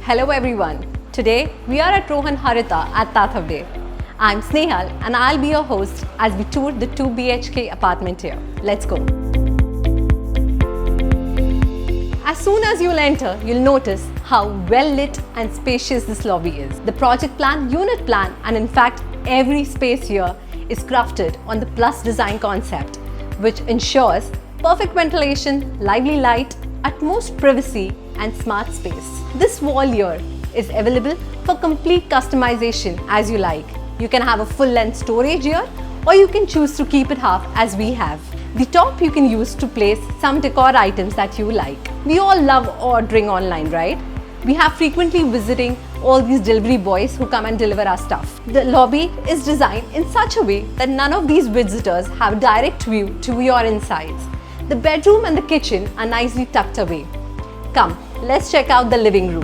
Hello everyone. Today we are at Rohan Harita at Tathavde. I'm Snehal and I'll be your host as we tour the 2 BHK apartment here. Let's go. As soon as you'll enter, you'll notice how well lit and spacious this lobby is. The project plan, unit plan and in fact every space here is crafted on the Plus design concept, which ensures perfect ventilation, lively light, utmost privacy and smart space. This wall here is available for complete customization as you like. You can have a full-length storage here or you can choose to keep it half as we have. The top you can use to place some decor items that you like. We all love ordering online, right? We have frequently visiting all these delivery boys who come and deliver our stuff. The lobby is designed in such a way that none of these visitors have direct view to your insides. The bedroom and the kitchen are nicely tucked away. Come, let's check out the living room.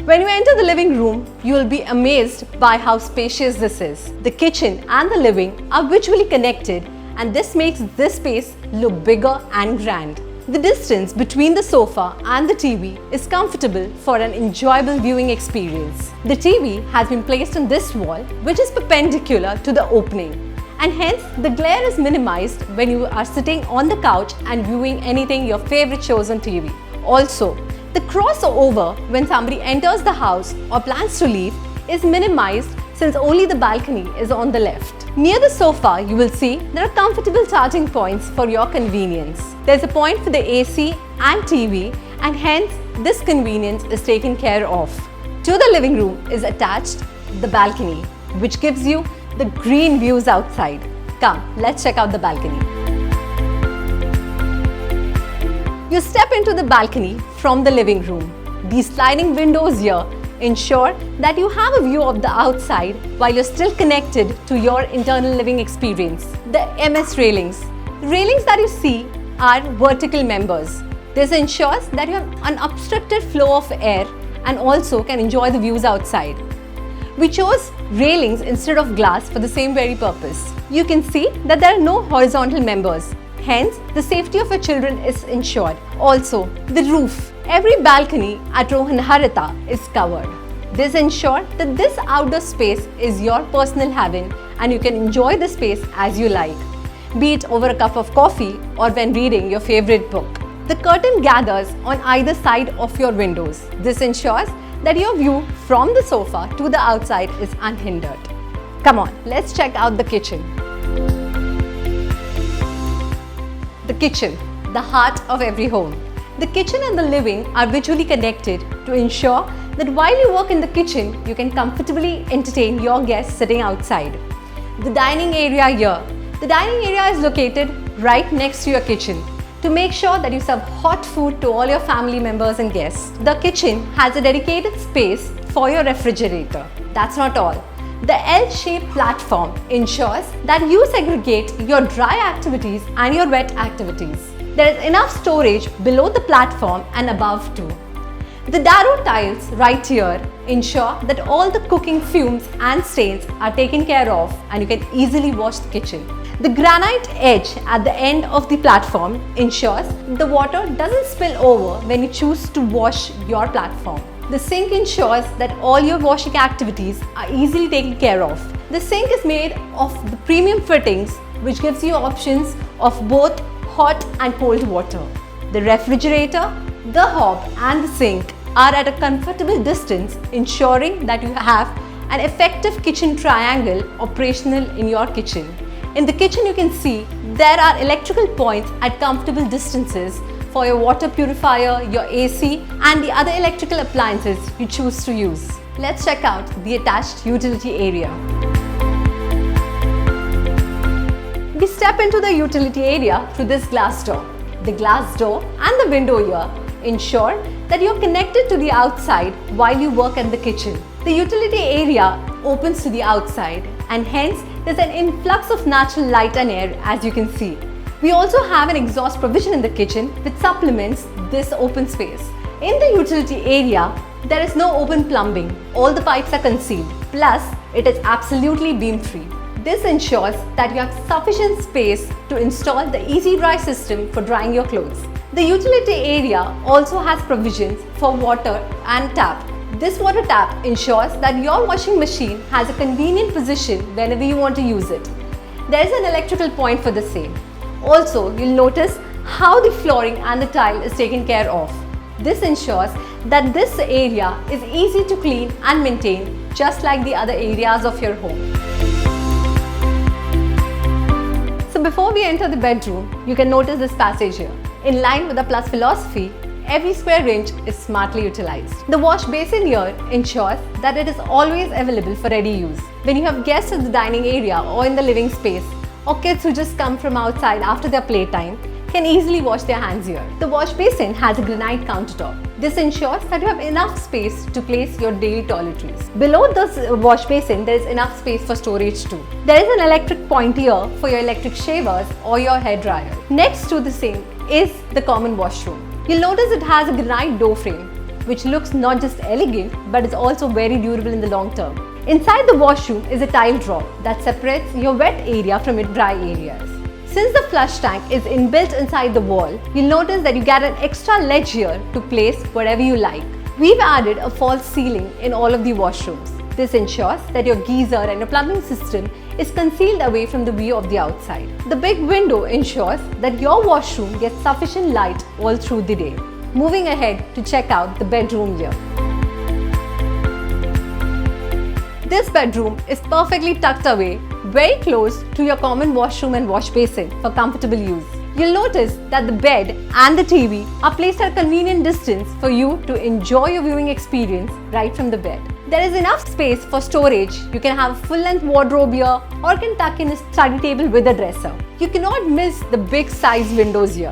When you enter the living room, you will be amazed by how spacious this is. The kitchen and the living are visually connected and this makes this space look bigger and grand. The distance between the sofa and the TV is comfortable for an enjoyable viewing experience. The TV has been placed on this wall, which is perpendicular to the opening, and hence the glare is minimized when you are sitting on the couch and viewing anything your favorite shows on TV. Also, the crossover when somebody enters the house or plans to leave is minimized since only the balcony is on the left. Near the sofa, you will see there are comfortable charging points for your convenience. There's a point for the AC and TV and hence this convenience is taken care of. To the living room is attached the balcony, which gives you the green views outside. Come, let's check out the balcony. You step into the balcony from the living room. These sliding windows here ensure that you have a view of the outside while you're still connected to your internal living experience. The MS railings. The railings that you see are vertical members. This ensures that you have an unobstructed flow of air and also can enjoy the views outside. We chose railings instead of glass for the same very purpose. You can see that there are no horizontal members. Hence, the safety of your children is ensured. Also, the roof. Every balcony at Rohan Harita is covered. This ensures that this outdoor space is your personal heaven and you can enjoy the space as you like, be it over a cup of coffee or when reading your favorite book. The curtain gathers on either side of your windows. This ensures that your view from the sofa to the outside is unhindered. Come on, let's check out the kitchen. The kitchen, the heart of every home. The kitchen and the living are visually connected to ensure that while you work in the kitchen, you can comfortably entertain your guests sitting outside. The dining area here. The dining area is located right next to your kitchen to make sure that you serve hot food to all your family members and guests. The kitchen has a dedicated space for your refrigerator. That's not all. The L-shaped platform ensures that you segregate your dry activities and your wet activities. There is enough storage below the platform and above too. The Darrow tiles right here ensure that all the cooking fumes and stains are taken care of and you can easily wash the kitchen. The granite edge at the end of the platform ensures the water doesn't spill over when you choose to wash your platform. The sink ensures that all your washing activities are easily taken care of. The sink is made of the premium fittings, which gives you options of both hot and cold water. The refrigerator, the hob and the sink are at a comfortable distance, ensuring that you have an effective kitchen triangle operational in your kitchen. In the kitchen you can see there are electrical points at comfortable distances for your water purifier, your AC and the other electrical appliances you choose to use. Let's check out the attached utility area. We step into the utility area through this glass door. The glass door and the window here ensure that you're connected to the outside while you work at the kitchen. The utility area opens to the outside and hence there's an influx of natural light and air as you can see. We also have an exhaust provision in the kitchen which supplements this open space. In the utility area, there is no open plumbing. All the pipes are concealed. Plus, it is absolutely beam free. This ensures that you have sufficient space to install the Easy Dry system for drying your clothes. The utility area also has provisions for water and tap. This water tap ensures that your washing machine has a convenient position whenever you want to use it. There is an electrical point for the same. Also, you'll notice how the flooring and the tile is taken care of. This ensures that this area is easy to clean and maintain, just like the other areas of your home. So before we enter the bedroom, you can notice this passage here. In line with the Plus philosophy, every square inch is smartly utilized. The wash basin here ensures that it is always available for ready use. When you have guests in the dining area or in the living space, or kids who just come from outside after their playtime, can easily wash their hands here. The wash basin has a granite countertop. This ensures that you have enough space to place your daily toiletries. Below this wash basin, there is enough space for storage too. There is an electric point here for your electric shavers or your hair dryer. Next to the sink is the common washroom. You'll notice it has a granite door frame, which looks not just elegant but is also very durable in the long term. Inside the washroom is a tile drop that separates your wet area from your dry areas. Since the flush tank is inbuilt inside the wall, you'll notice that you get an extra ledge here to place whatever you like. We've added a false ceiling in all of the washrooms. This ensures that your geyser and your plumbing system is concealed away from the view of the outside. The big window ensures that your washroom gets sufficient light all through the day. Moving ahead to check out the bedroom here. This bedroom is perfectly tucked away, very close to your common washroom and wash basin for comfortable use. You'll notice that the bed and the TV are placed at a convenient distance for you to enjoy your viewing experience right from the bed. There is enough space for storage. You can have a full-length wardrobe here or can tuck in a study table with a dresser. You cannot miss the big size windows here.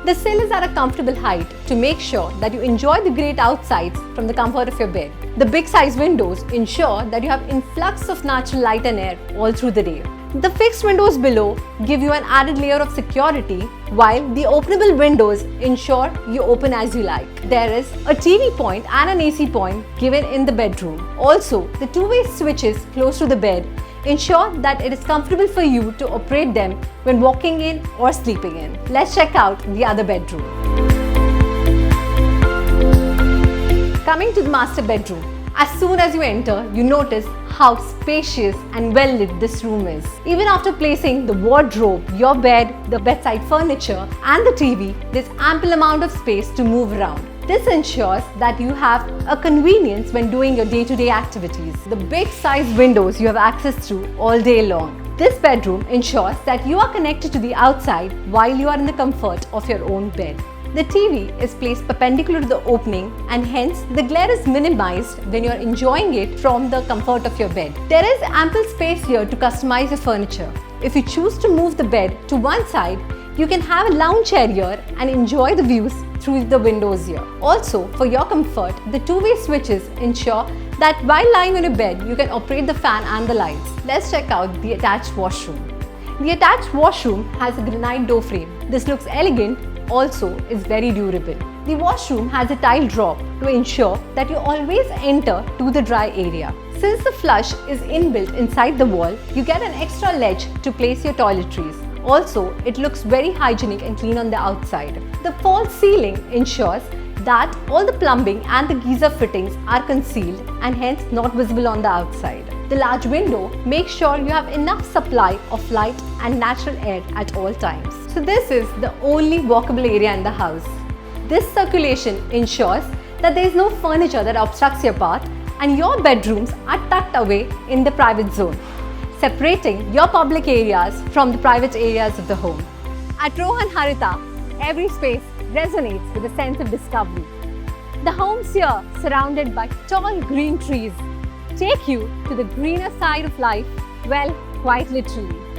The sill is at a comfortable height to make sure that you enjoy the great outsides from the comfort of your bed. The big size windows ensure that you have influx of natural light and air all through the day. The fixed windows below give you an added layer of security, while the openable windows ensure you open as you like. There is a TV point and an AC point given in the bedroom. Also, the two-way switches close to the bed ensure that it is comfortable for you to operate them when walking in or sleeping in. Let's check out the other bedroom. Coming to the master bedroom. As soon as you enter, you notice how spacious and well lit this room is. Even after placing the wardrobe, your bed, the bedside furniture and the TV, there's ample amount of space to move around. This ensures that you have a convenience when doing your day-to-day activities. The big size windows you have access to all day long. This bedroom ensures that you are connected to the outside while you are in the comfort of your own bed. The TV is placed perpendicular to the opening and hence the glare is minimized when you are enjoying it from the comfort of your bed. There is ample space here to customize your furniture. If you choose to move the bed to one side, you can have a lounge chair here and enjoy the views through the windows here. Also, for your comfort, the two-way switches ensure that while lying on your bed, you can operate the fan and the lights. Let's check out the attached washroom. The attached washroom has a granite door frame. This looks elegant, also is very durable. The washroom has a tile drop to ensure that you always enter to the dry area. Since the flush is inbuilt inside the wall, you get an extra ledge to place your toiletries. Also, it looks very hygienic and clean on the outside. The false ceiling ensures that all the plumbing and the geyser fittings are concealed and hence not visible on the outside. The large window makes sure you have enough supply of light and natural air at all times. So this is the only walkable area in the house. This circulation ensures that there is no furniture that obstructs your path and your bedrooms are tucked away in the private zone, separating your public areas from the private areas of the home. At Rohan Harita, every space resonates with a sense of discovery. The homes here, surrounded by tall green trees, take you to the greener side of life, well, quite literally.